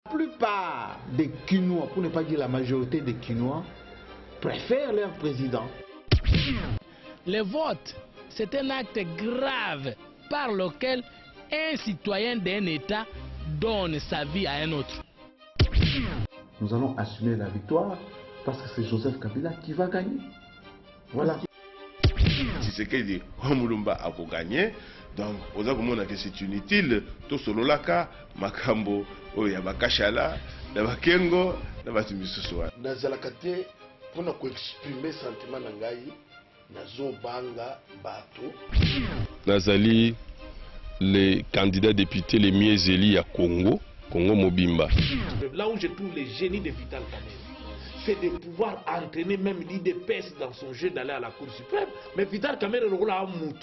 La plupart des Quinois, pour ne pas dire la majorité des Quinois, préfèrent leur président. Le vote, c'est un acte grave par lequel un citoyen d'un État donne sa vie à un autre. Nous allons assumer la victoire parce que c'est Joseph Kabila qui va gagner. Voilà. Si c'est que dit Mulumba a gagné, donc on a compris que c'est inutile. Tout solo laka, makambo, oya bakashala, na bakengo, na batimisoswa. Nazalakate pour na ko exprimer sentiment nangai, nazo banga bato. Nazali les candidats députés les mieux élus à Congo Mobimba. Là où je trouve les génies de Vital Kamerhe, c'est de pouvoir entraîner même l'IDPS dans son jeu d'aller à la Cour suprême. Mais Vital Kamerhe,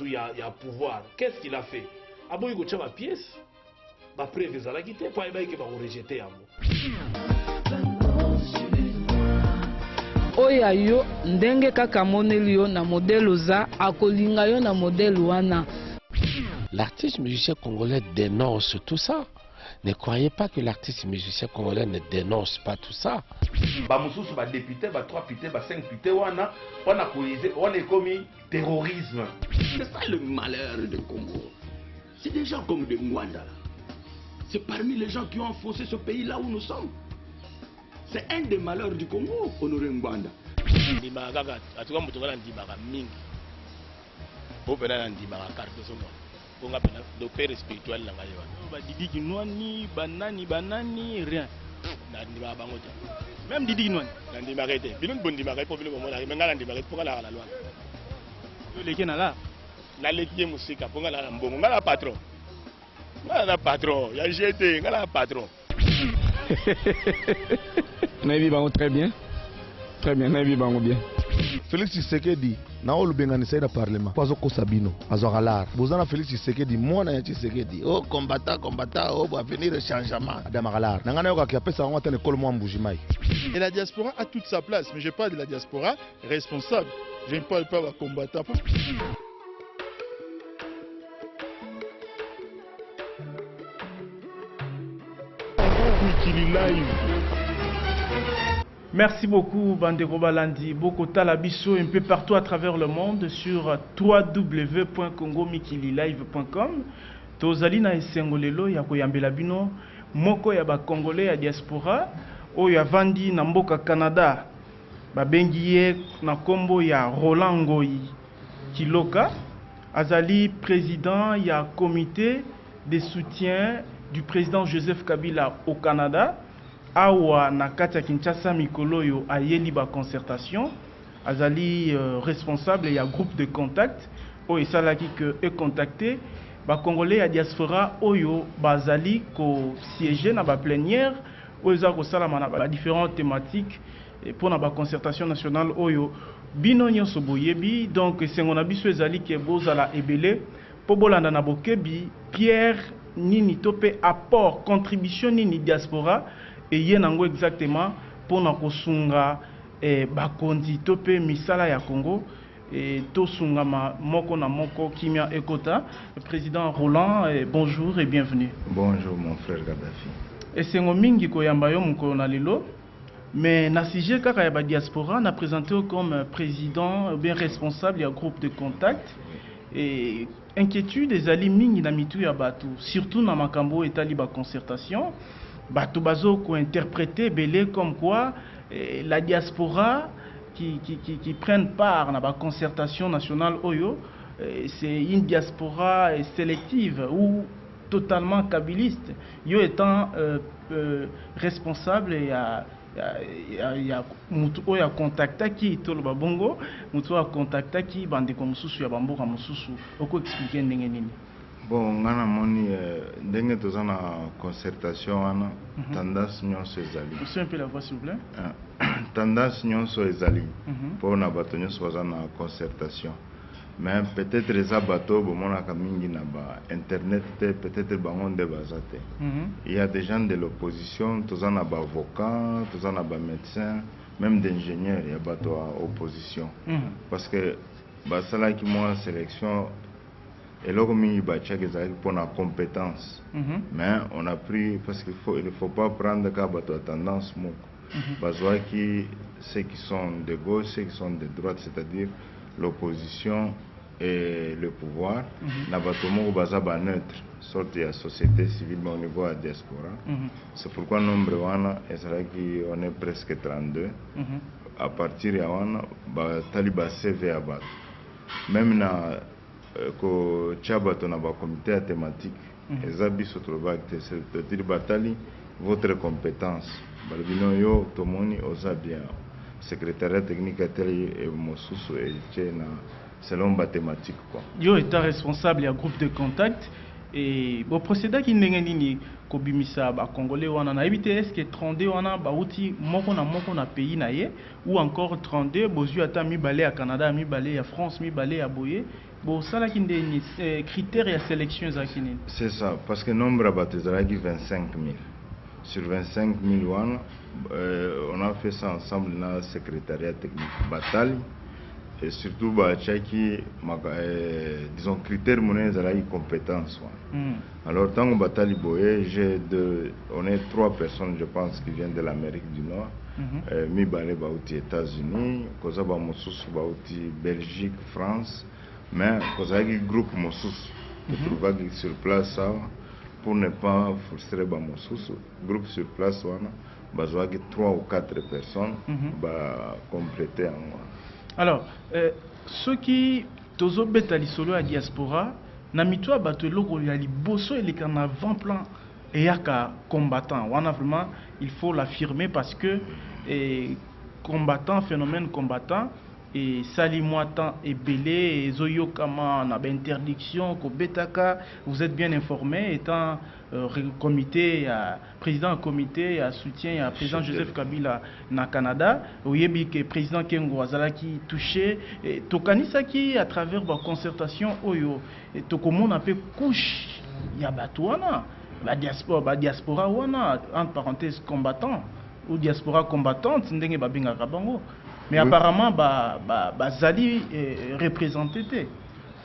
il y a pouvoir. Qu'est-ce qu'il a fait? Abo il a ma pièce. Ma preuve est à la quitter. Pas qu'il va rejeter. Oya yo ndenge kaka moneli yo na modèle za akolinga yo na modèle wana. L'artiste musicien congolais dénonce tout ça. Ne croyez pas que l'artiste musicien congolais ne dénonce pas tout ça. Bamususu ba député, ba 3 députés, ba 5 députés, on est commis terrorisme. C'est ça le malheur du Congo. C'est des gens comme des Mwanda. C'est parmi les gens qui ont enfoncé ce pays là où nous sommes. C'est un des malheurs du Congo, Honoré Mwanda. Docteur spirituel na ngayo ba Didi Kinwani banani rien na ndima bango même Didi Kinwani na ndima rete bilon bondi ma pour bilon mona menga na ndima rete pour la loi yo leki na la leki musika pour la mbongo ngala patron ya jeté ngala patron Naibi bango très bien Naibi bango bien. Félix Tshisekedi na olubenganisa ina parlement pazo ko sabino azogalar bozana Félix Tshisekedi mwana ya Tshisekedi combattant va venir changement adamagalar nangana yoka ki apesa ngwa tane kolo mwa mbujimai. Et la diaspora a toute sa place, mais je parle de la diaspora responsable, je ne parle pas de combattant. Merci beaucoup Bandeko Balandi, Bokota Labiso un peu partout à travers le monde sur www.congomikililive.com. Tozali na esengolelo ya koyambela bino moko ya ba congolais ya diaspora oyo avandi na mboka Canada. Babengi ye na kombo ya Roland Ngoi Kiloka, azali président ya comité de soutien du président Joseph Kabila au Canada. Awa na kati ya Kinshasa mikolo yo ayeli ba concertation azali responsable ya groupe de contact o esalaki que e contacté ba congolais ya diaspora oyo bazali ko siéger na ba plénière o za ko sala na ba différentes thématiques pour na ba concertation nationale oyo bino nyonso boyebi donc sengo na biso ezali ke bozala ebele po bolanda na bokebi Pierre nini topé apport contribution nini diaspora et yenango exactement pour na kosunga bakondi topé misala ya Congo et tosunga moko na moko kimia ekota. Président Roland, bonjour et bienvenue. Bonjour mon frère Gaddafi. Et c'est mingi koyamba yo mukolo na lelo mais na sujet kaka ya ba diaspora na présenté comme président bien responsable ya groupe de contact et inquiétude des ali mingi na mitu ya batu surtout na makambo etali ba concertation. Bato bazo ko interpréter belé comme quoi la diaspora qui prennent part à la concertation nationale Oyo, c'est une diaspora sélective ou totalement kabiliste. Yo étant responsable ya mutu oya contacta ki toloba bongo mutu a contacta ki bande ko mususu ya bamboka mususu oko expliquer ndenge nini. Bon, ngana moni ndenge tozana concertation wana tendance nyonso ezali. Monsieur un peu la voix s'il vous plaît. Tendance nyonso ezali pour na bato nyonso bazana concertation. Mais peut-être les bateaux bomona mingi na ba internet peut-être bango nde bazate. Il y a des gens de l'opposition, tozana ba avocat, tozana ba médecin, même d'ingénieurs, il y a bateau à opposition. Parce que basala ki moi sélection Et là, comme il pour la compétence. Mais on a pris, parce qu'il ne faut pas prendre cas de tendance. Parce que ceux qui sont de gauche, ceux qui sont de droite, c'est-à-dire l'opposition et le pouvoir, n'a pas tout le monde neutre, sorte de la société civile, mais au niveau de la diaspora. C'est pourquoi le nombre on est presque 32. À partir de là, Taliban CV à battre. Même dans le comité thématique, les habits se trouvent à c'est-à-dire votre compétence. Balbino Tomoni Ozabia, secrétariat technique et Mosusu et selon mathématiques. Yo est responsable du groupe de contact et bon procédé qui n'engageni kobimisa ba congolais wana na éviter est-ce que 32 wana ba outil moko na pays na ye ou encore 32 bozu ata mi balé à Canada mi balé à France mi balé à Boye bon ça là qui ndeni critères et sélection zakini. C'est ça parce que nombre abatezaki 25 000. Sur 25 000 on a fait ça ensemble dans le secrétariat technique bataille et surtout disons critères monnaie de compétence. Alors tant que bataille boye on est 3 personnes je pense qui viennent de l'Amérique du Nord. Mi balé bauti États-Unis, koza ba mosusu bauti Belgique, France, mais koza qui groupe mosusu qui trouva sur place ça. Pour ne pas frustrer Bamosusu, groupe sur place, on a 3 ou 4 personnes compléter en moi. Alors, ceux qui tozo betali solo à diaspora, namitwa batelo ya liboso et les en avant-plan et yaka combattant. Vraiment, il faut l'affirmer parce que combattant, phénomène combattant. Et sali moitan et belé et zoyo kama na interdiction ko betaka vous êtes bien informé étant comité président comité à soutien à président Joseph Kabila na Canada oyebi que président Kengo azalaki touché et tokanisaki à travers ba concertation oyo et tokomona pe couche ya batwana ba diaspora wana entre parenthèses combattant ou diaspora combattante ndenge babinga kabango. Mais oui. Apparemment, Zali est représenté.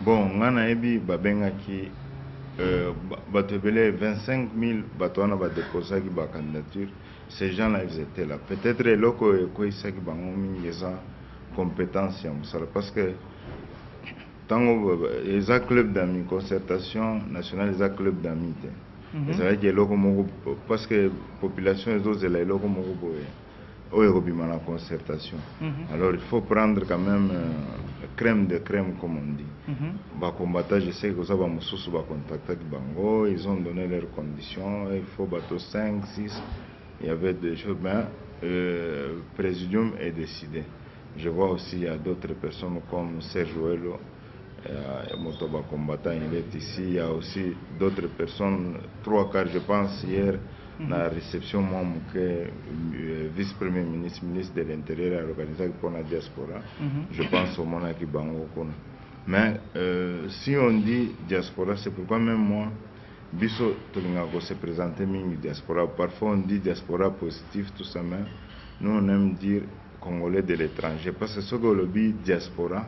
Bon, on a dit que 25 000 personnes ont déposé la candidature. Ces gens-là, ils étaient là. Peut-être que ils ont des compétences. Parce que tant que les clubs d'amis, concertation nationale, les clubs d'amis. Parce que la population est là, elle la concertation. Alors il faut prendre quand même crème de crème comme on dit. Combattre, je sais que ça va me contacter Bango, ils ont donné leurs conditions, il faut battre 5, 6, il y avait des choses, mais le présidium est décidé. Je vois aussi il y a d'autres personnes comme Serge Ouello, Motoba combattant, il est ici, il y a aussi d'autres personnes, 3 quarts je pense hier. La réception, moi, vice-premier ministre, ministre de l'Intérieur, à l'organisation pour la diaspora, je pense au Monaki Bango. Mais si on dit diaspora, c'est pourquoi même moi, Bisso Tolingago se présenter une diaspora. Parfois on dit diaspora positive, tout ça, mais nous on aime dire Congolais de l'étranger. Parce que ce que le dit diaspora,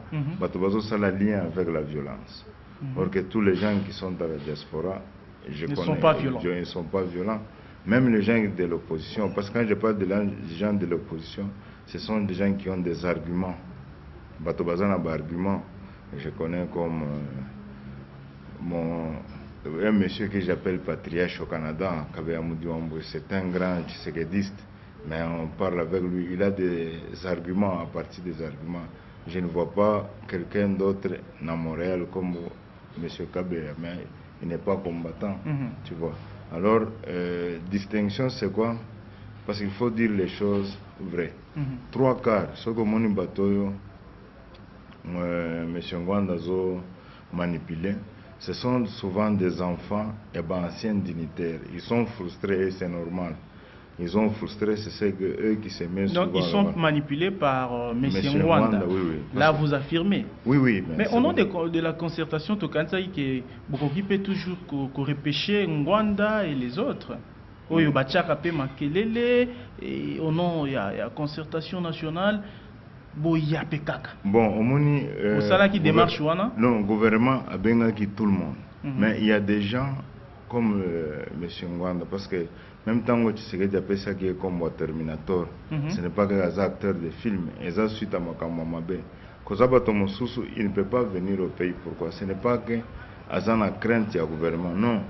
ça a un lien avec la violence. Or que tous les gens qui sont dans la diaspora, je connais, ils ne sont pas violents. Même les gens de l'opposition, parce que quand je parle de gens de l'opposition, ce sont des gens qui ont des arguments. Je connais comme un monsieur que j'appelle patriarche au Canada, c'est un grand tshisekidiste, mais on parle avec lui, il a des arguments à partir des arguments. Je ne vois pas quelqu'un d'autre dans Montréal comme monsieur Kabila, mais il n'est pas combattant, tu vois. Alors, distinction, c'est quoi? Parce qu'il faut dire les choses vraies. 3 quarts, ce que mon bateau, M. Ngwandazo manipulé, ce sont souvent des enfants et anciens dignitaires. Ils sont frustrés et c'est normal. Ils sont frustrés, c'est eux qui se mettent souvent. Donc ils sont manipulés par M. Ngwanda. Oui. Là, vous affirmez. Oui. Mais au nom de la concertation, Tokansaï, Bokoki peut toujours repêcher Ngwanda et les autres. Au nom de la concertation nationale, boyape kaka. Bon, omoni au sala qui démarche wana? Non, gouvernement a benga qui tout le monde. Mais il y a des gens comme monsieur Ngwanda, parce que même tant que tu sais que tu ça qui est comme Terminator, ce n'est pas que les acteurs de films, et ça suite à Makamamabe. Il ne peut pas venir au pays. Pourquoi? Ce n'est pas que Azana crainte du gouvernement, non.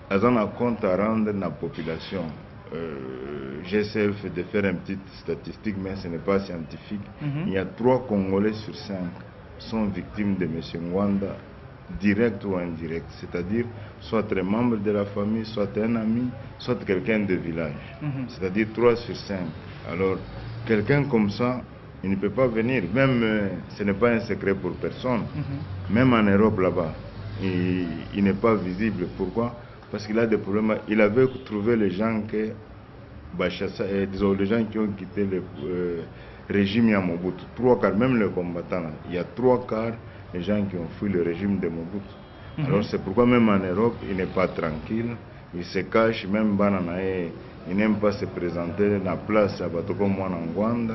Azana compte à rendre la population. J'essaie de faire une petite statistique, mais ce n'est pas scientifique. Il y a 3 Congolais sur 5 sont victimes de M. Ngwanda, direct ou indirect. C'est-à-dire, soit un membre de la famille, soit un ami, soit quelqu'un de village. C'est-à-dire 3 sur 5. Alors, quelqu'un comme ça, il ne peut pas venir. Même, ce n'est pas un secret pour personne. Même en Europe, là-bas, il n'est pas visible. Pourquoi? Parce qu'il a des problèmes. Il avait trouvé les gens que disons, les gens qui ont quitté le régime à Mobutu. 3 quarts, même les combattants, il y a 3 quarts des gens qui ont fui le régime de Mobutu. Alors c'est pourquoi même en Europe, il n'est pas tranquille. Il se cache, même Bananae, il n'aime pas se présenter dans la place à Batoko Mwanangwanda,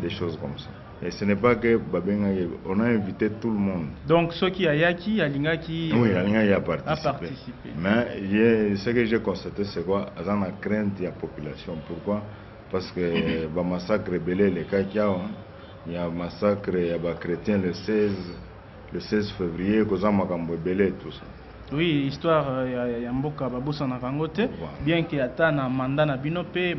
des choses comme ça. Et ce n'est pas que Babenga, on a invité tout le monde. Donc ceux qui Ayaki, Alinga qui a participé. Mais ce que j'ai constaté, c'est quoi? Il y a une crainte de la population. Pourquoi? Parce que le massacre belé, les Kakiao, il y a un massacre, il y a un chrétien le 16 février, Kozamakambo belé, tout ça. Oui, histoire ya mboka babosa na kangote, bien que ata na mandat na binope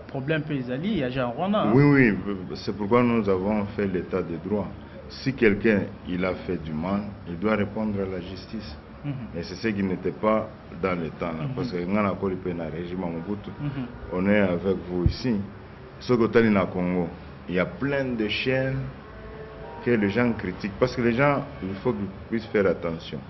problème pe ezali ya genre wana. Oui, c'est pourquoi nous avons fait l'état de droit. Si quelqu'un il a fait du mal, il doit répondre à la justice. Et c'est ce qui n'était pas dans le temps là, parce que ngana ko lipe na régime Mobutu. On est avec vous ici. Ce côté na Congo, il y a plein de chaînes que les gens critiquent parce que les gens, il faut qu'ils puissent faire attention.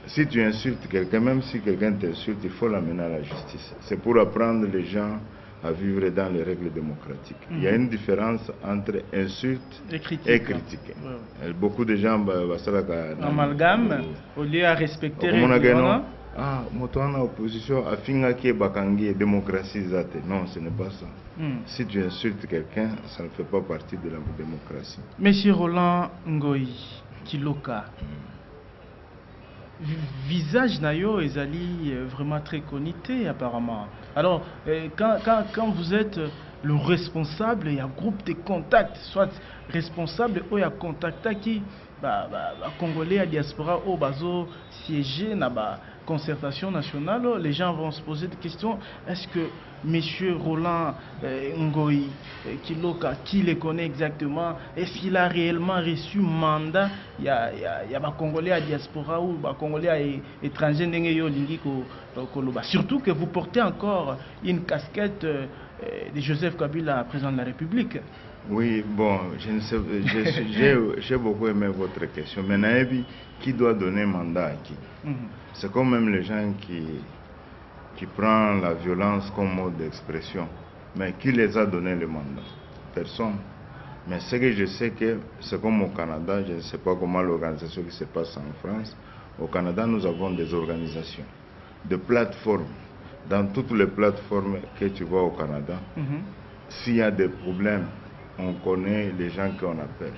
Si tu insultes quelqu'un, même si quelqu'un t'insulte, il faut l'amener à la justice. C'est pour apprendre les gens à vivre dans les règles démocratiques. Il y a une différence entre insulte et critique. Beaucoup de gens amalgame au lieu à respecter les gens. Ah, motoana opposition afinga qui est bakangi et démocratie zate. Non, ce n'est pas ça. Si tu insultes quelqu'un, ça ne fait pas partie de la démocratie. Monsieur Roland Ngoï Kiloka. Visage nayo ezali vraiment très connecté apparemment. Alors quand vous êtes le responsable, il y a un groupe de contacts, soit responsable ou il y a contact qui Congolais à diaspora au bazo siéger na ba concertation nationale, les gens vont se poser des questions. Est-ce que monsieur Roland Ngoï Kiloka, qui les connaît exactement, est-ce qu'il a réellement reçu mandat? Il y a des Congolais à diaspora ou des Congolais étrangers surtout que vous portez encore une casquette de Joseph Kabila, président de la République. Oui, bon, je ne sais, j'ai beaucoup aimé votre question. Mais Naebi, qui doit donner mandat à qui? C'est comme même les gens qui prennent la violence comme mode d'expression. Mais qui les a donné le mandat? Personne. Mais ce que je sais que c'est comme au Canada, je ne sais pas comment l'organisation qui se passe en France. Au Canada, nous avons des organisations, des plateformes. Dans toutes les plateformes que tu vois au Canada, s'il y a des problèmes, on connaît les gens qu'on appelle.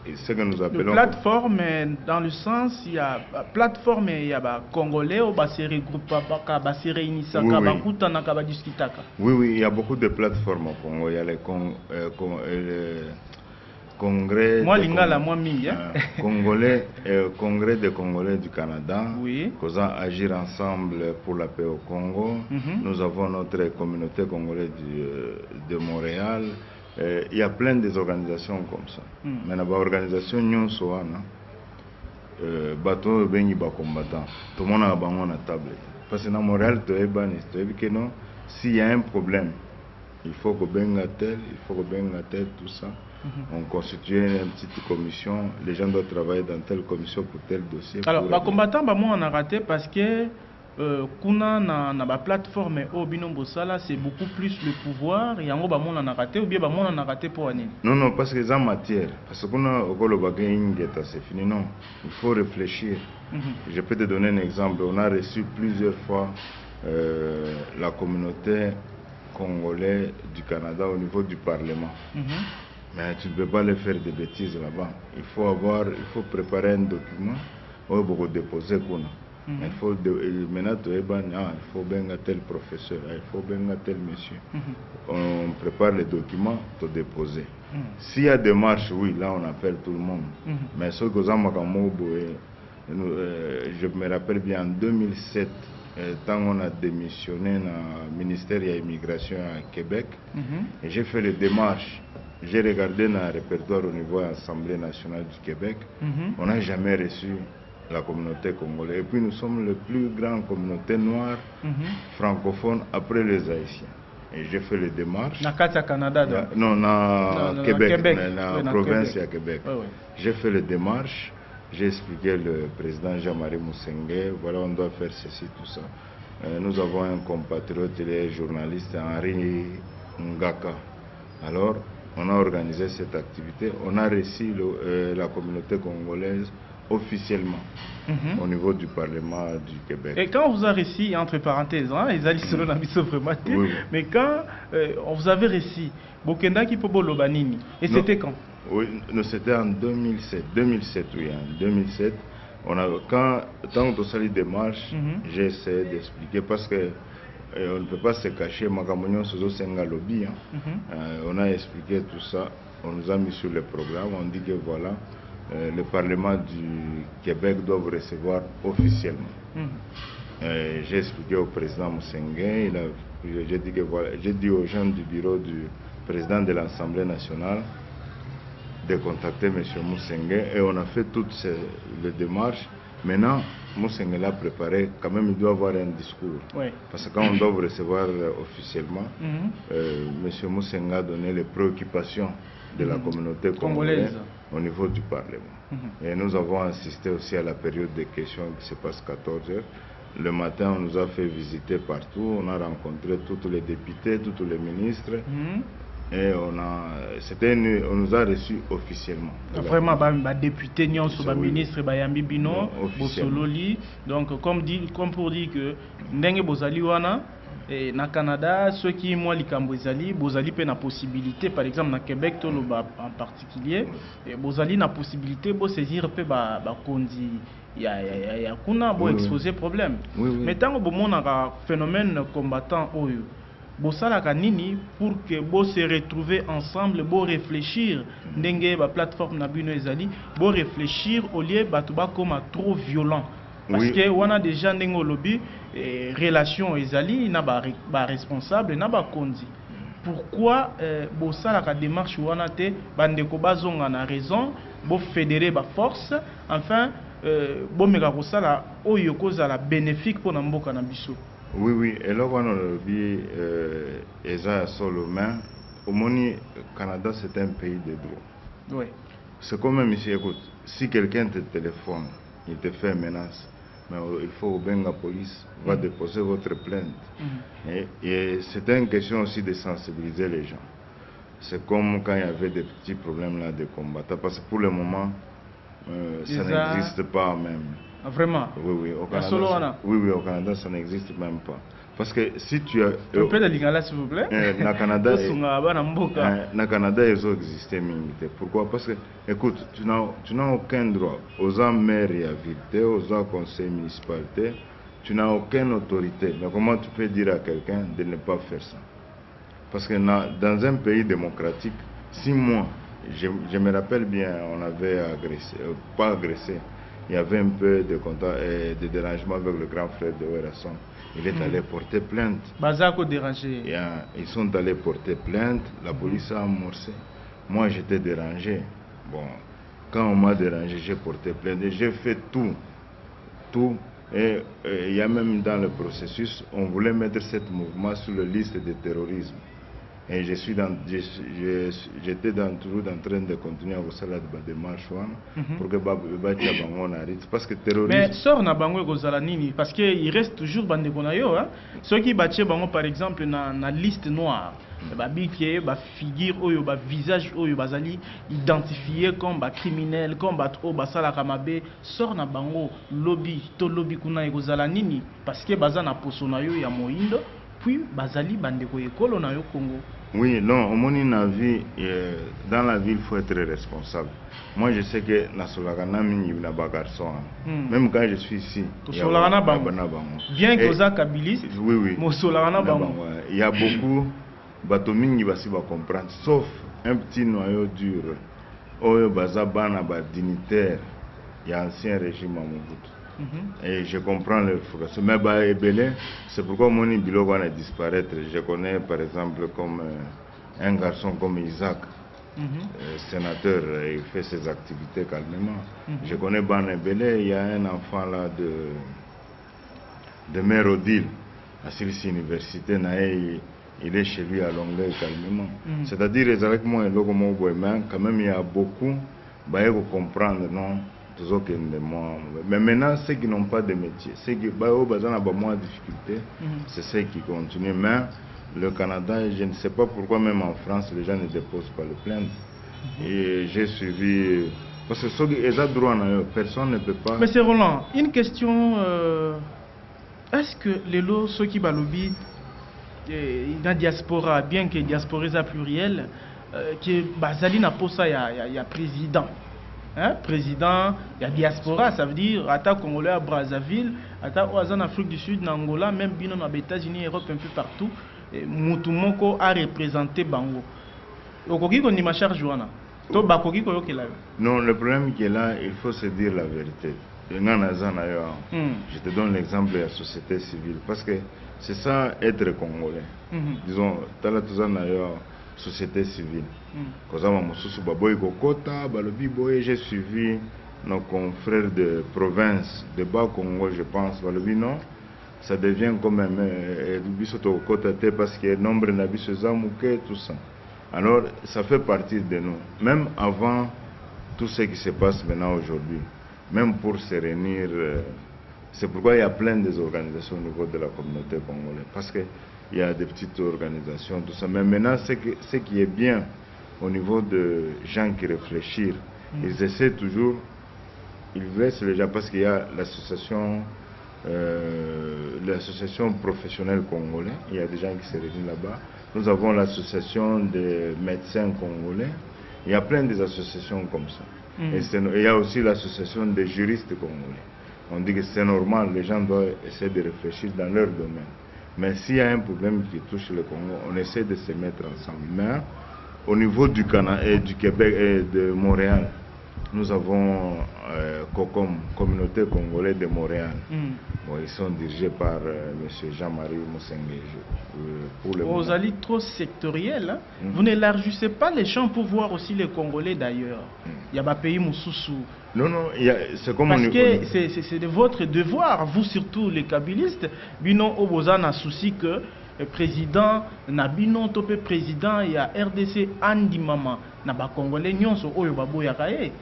Et ce que nous appelons... Plateforme, dans le sens, il y a plateforme, il y a Congolais, ou se regroupent, se réunissent, oui, il y a beaucoup de plateformes au Congo. Il y a les congrès... Moi, lingala, moi, mingi. Congolais, congrès des Congolais du Canada. Oui. Causant agir ensemble pour la paix au Congo. Nous avons notre communauté congolaise de Montréal. Il y a plein d'organisations comme ça. Mais dans l'organisation, nous sommes bateau bengi ba combattant. Tout le monde a bango na table. Parce que dans Montréal, tu es ban, s'il y a un problème, il faut que benga tel, il faut que benga tel, tout ça. On constitue une petite commission. Les gens doivent travailler dans telle commission pour tel dossier. Alors, les combattants, on a raté parce que kuna na ba plateforme au binombo sala c'est beaucoup plus le pouvoir et en gros on a raté ou bien on a raté pour année. Non parce que en matière parce que kuna okolo bagengeta c'est fini non, il faut réfléchir. Je peux te donner un exemple, on a reçu plusieurs fois la communauté congolais du Canada au niveau du Parlement. Mais tu ne peux pas les faire des bêtises là-bas. Il faut préparer un document pour déposer. Il faut maintenant il faut bien tel professeur, il faut bien tel monsieur. On prépare les documents pour déposer. S'il y a des marches, oui, là on appelle tout le monde. Mais ce que je me rappelle bien en 2007, quand on a démissionné dans le ministère de l'immigration à Québec, et j'ai fait les démarches. J'ai regardé dans le répertoire au niveau de l'Assemblée nationale du Québec. On n'a jamais reçu la communauté congolaise. Et puis nous sommes la plus grande communauté noire francophone après les Haïtiens. Et j'ai fait les démarches. Dans le Canada? Non, dans Québec, dans la province de Québec. J'ai fait les démarches. J'ai expliqué le président Jean-Marie Moussengé, voilà, on doit faire ceci, tout ça. Nous avons un compatriote, il est journaliste, Henri Ngaka. Alors, on a organisé cette activité, on a reçu la communauté congolaise officiellement au niveau du Parlement du Québec. Et quand on vous a reçu, entre parenthèses, ils allaient selon la mission vraiment, mais quand on vous avait reçu, Bokenda qui peut Lobanini, et c'était quand? Oui, c'était en 2007. 2007, oui, en 2007. Quand on a des démarches, j'ai essayé d'expliquer parce que on ne peut pas se cacher. Lobby, on a expliqué tout ça, on nous a mis sur le programme, on dit que voilà, le Parlement du Québec doit vous recevoir officiellement. J'ai expliqué au président Moussengé, j'ai dit que voilà, j'ai dit aux gens du bureau du président de l'Assemblée nationale de contacter M. Moussengé et on a fait toutes les démarches. Maintenant, Moussengé l'a préparé, quand même il doit avoir un discours. Parce que quand on doit vous recevoir officiellement, M. Moussengé a donné les préoccupations de la communauté congolaise au niveau du Parlement. Et nous avons assisté aussi à la période de questions qui se passe 14 heures. Le matin, on nous a fait visiter partout, on a rencontré tous les députés, tous les ministres. Et on nous a reçus officiellement. Vraiment, député, ministre, Yambi Bino, Bossololi. Donc, comme pour dire que Ndenge Bozali Wana, na Canada, ceux qui moi likambo ezali, Bozali pe na possibilité, par exemple na Québec en particulier, Bozali na possibilité bo saisir pe ba kondi ya kuna bo exposer problème. Mais tant que bon un phénomène combattant oyo bosalaka nini pour que bo se retrouver ensemble, bo réfléchir ndenge ba plateforme na bino ezali, bo réfléchir au lieu bato ba comme trop violent. Parce que on a déjà ndenge lobby relation ezali na ba responsable na ba kondi. Pourquoi bosalaka démarche wana te bandeko bazonga na raison, bo fédérer ba force, enfin bo meka kosala oyo kozala bénéfique pour na mboka na biso. Oui, et là, on a dit Eza solo main. Au Moni, Canada, c'est un pays de droit. C'est comme même ici, écoute, si quelqu'un te téléphone, il te fait menace, mais il faut que la police va déposer votre plainte. Et c'est une question aussi de sensibiliser les gens. C'est comme quand il y avait des petits problèmes là de combattants, parce que pour le moment, ça n'existe pas même. Vraiment? Oui, au Canada, au Canada, ça n'existe même pas. Parce que si tu as... Un peu de lingala, s'il vous plaît. Na Canada, ils ont existé. Pourquoi? Parce que, écoute, tu n'as aucun droit aux maires et à ville, aux conseils municipalités, tu n'as aucune autorité. Mais comment tu peux dire à quelqu'un de ne pas faire ça? Parce que dans un pays démocratique, 6 mois, je me rappelle bien, on avait agressé, pas agressé, il y avait un peu de contact et de dérangement avec le grand frère de Werasson. Il est allé porter plainte. Bazako dérangé. Ils sont allés porter plainte, la police a amorcé. Moi j'étais dérangé. Bon, quand on m'a dérangé, j'ai porté plainte et j'ai fait tout. Et il y a même dans le processus, on voulait mettre ce mouvement sur la liste de terrorisme. Et j'étais toujours en train de continuer à faire la démarche pour que Bango n'arrête. Parce que terrorisme. Mais sort na Bango Gozalanini, parce qu'il reste toujours Bandegonayo. Ceux qui battent Bango par exemple dans la liste noire, babikié, figure, visage, bazali identifié comme criminel, comme basala kamabe, sort na Bango lobby, to lobby kuna Gozalanini, parce que bazana posonayo ya moindo. puis bazali bandeko ekolo na yo Congo. Oui, non, au moins dans la ville, il faut être responsable. Moi, je sais que na Solagana, il y a des garçons. Même quand je suis ici, il y a bien que vous êtes kabiliste, oui, il y a beaucoup de gens qui vont comprendre, sauf un petit noyau dur. Oyo bazabana ba dignitaire, il y a ancien régime à Mobutu. Et je comprends le frustration. Mais bah, c'est pourquoi mon bilogo va disparaître. Je connais par exemple comme un garçon comme Isaac, sénateur, il fait ses activités calmement. Je connais Ban Ebele, il y a un enfant là de Mère Odile, à Silici Université, il est chez lui à Longueuil calmement. C'est-à-dire, avec moi, quand même, il y a beaucoup, bah, il faut comprendre, non? Mais maintenant, ceux qui n'ont pas de métier, ceux qui ont moins de difficultés, c'est ceux qui continuent. Mais le Canada, je ne sais pas pourquoi même en France, les gens ne déposent pas le plainte. Et j'ai suivi... Parce que ceux qui ont droit, personne ne peut pas... Mais c'est Roland, une question... Est-ce que les lots, ceux qui balobient dans la diaspora, bien que la diaspora est pluriel, que Bazali n'a pas ça, il y a président. Hein? Président, il y a diaspora, ça veut dire Ata Congolais à Brazzaville, Ata en Afrique du Sud, en Angola, même bien dans les États-Unis, Europe, un peu partout. Moutoumoko a représenté Bango. Okoki qu'on y ma charge, Joana. Non, le problème qui est là, il faut se dire la vérité. Je te donne l'exemple de la société civile. Parce que c'est ça être Congolais. Disons, société civile. J'ai suivi nos confrères de province, de Bas-Congo, je pense. Non, ça devient quand même parce que le nombre de tout ça. Alors, ça fait partie de nous. Même avant tout ce qui se passe maintenant aujourd'hui, même pour se réunir, c'est pourquoi il y a plein d'organisations au niveau de la communauté congolaise. Parce qu'il y a des petites organisations, tout ça. Mais maintenant, ce qui est bien au niveau de gens qui réfléchissent, ils essaient toujours, ils laissent les gens, parce qu'il y a l'association professionnelle congolaise, il y a des gens qui se réunissent là-bas. Nous avons l'association des médecins congolais. Il y a plein d'associations comme ça. Et il y a aussi l'association des juristes congolais. On dit que c'est normal, les gens doivent essayer de réfléchir dans leur domaine. Mais s'il y a un problème qui touche le Congo, on essaie de se mettre ensemble. Mais au niveau du Canada et du Québec et de Montréal, nous avons COCOM, Communauté Congolaise de Montréal. Bon, ils sont dirigés par M. Jean-Marie Moussengé. Vous allez trop sectoriel. Hein? Vous n'élargissez pas les champs pour voir aussi les Congolais d'ailleurs. Il y a des pays Moussoussou. Non, c'est comme... Parce que c'est de votre devoir, vous surtout les kabylistes, binon Obozan a souci que le président Nabino Topé président il y a RDC Andi Mama Naba Congolais nyonso oyo babo yakaye.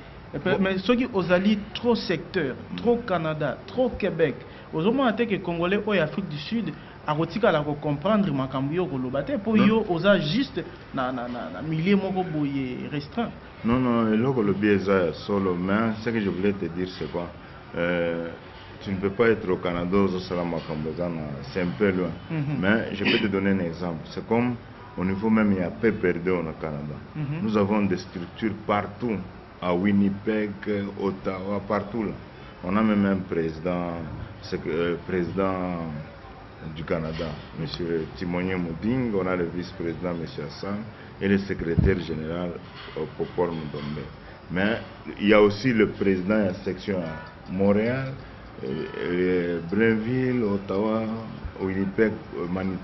Mais ceux qui osali trop secteur, trop Canada, trop Québec, aux hommes que Congolais ou Afrique du Sud, à rotika la comprendre makambio kolobate pour yo osa juste na milieu moko boye restreint. Non, le biais solo, mais ce que je voulais te dire c'est quoi? Tu ne peux pas être au Canada au Salama Kambozana, c'est un peu loin. Mais je peux te donner un exemple. C'est comme au niveau même il y a peu perdu au Canada. Nous avons des structures partout. À Winnipeg, Ottawa, partout là. On a même un président du Canada, M. Timonier Mouding, on a le vice-président M. Hassan et le secrétaire général Popor Moudombe. Mais il y a aussi le président de la section à Montréal, Blainville, Ottawa, Winnipeg, Manitoba.